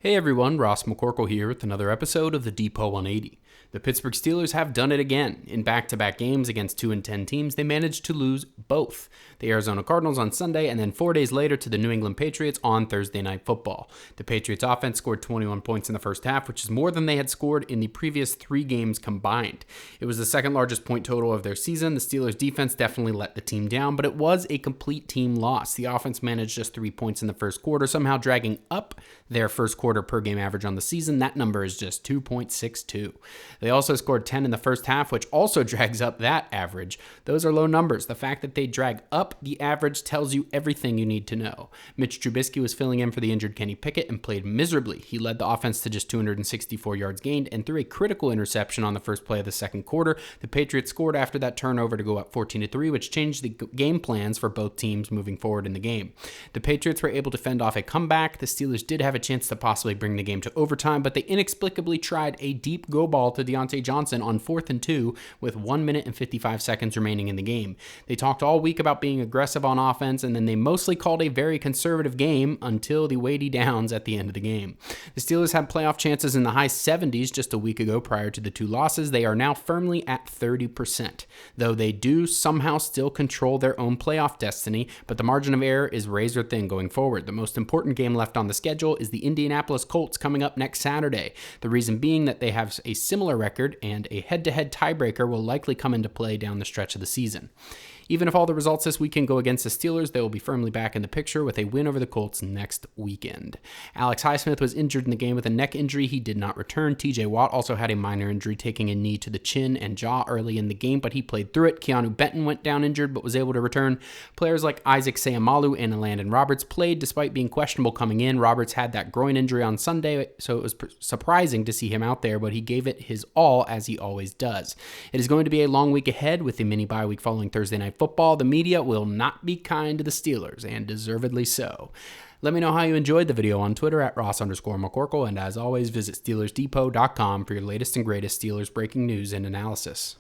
Hey everyone, Ross McCorkle here with another episode of the Depot 180. The Pittsburgh Steelers have done it again. In back-to-back games against 2-10 teams, they managed to lose both. The Arizona Cardinals on Sunday and then 4 days later to the New England Patriots on Thursday Night Football. The Patriots offense scored 21 points in the first half, which is more than they had scored in the previous 3 games combined. It was the second largest point total of their season. The Steelers defense definitely let the team down, but it was a complete team loss. The offense managed just 3 points in the first quarter, somehow dragging up their first quarter per game average on the season. That number is just 2.62. They also scored 10 in the first half, which also drags up that average. Those are low numbers. The fact that they drag up the average tells you everything you need to know. Mitch Trubisky was filling in for the injured Kenny Pickett and played miserably. He led the offense to just 264 yards gained and threw a critical interception on the first play of the second quarter. The Patriots scored after that turnover to go up 14-3, which changed the game plans for both teams moving forward in the game. The Patriots were able to fend off a comeback. The Steelers did have a chance to possibly bring the game to overtime, but they inexplicably tried a deep go ball to Deontay Johnson on 4th and 2 with 1 minute and 55 seconds remaining in the game. They talked all week about being aggressive on offense, and then they mostly called a very conservative game until the weighty downs at the end of the game. The Steelers had playoff chances in the high 70s just a week ago prior to the 2 losses. They are now firmly at 30%, though they do somehow still control their own playoff destiny, but the margin of error is razor thin going forward. The most important game left on the schedule is the Indianapolis Colts coming up next Saturday. The reason being that they have a similar record and a head-to-head tiebreaker will likely come into play down the stretch of the season. Even if all the results this weekend go against the Steelers, they will be firmly back in the picture with a win over the Colts next weekend. Alex Highsmith was injured in the game with a neck injury. He did not return. TJ Watt also had a minor injury, taking a knee to the chin and jaw early in the game, but he played through it. Keanu Benton went down injured but was able to return. Players like Isaac Seumalo and Landon Roberts played despite being questionable coming in. Roberts had that groin injury on Sunday, so it was surprising to see him out there, but he gave it his all as he always does. It is going to be a long week ahead with the mini bye week following Thursday Night Football. The media will not be kind to the Steelers, and deservedly so. Let me know how you enjoyed the video on Twitter at Ross_McCorkle, and as always, visit SteelersDepot.com for your latest and greatest Steelers breaking news and analysis.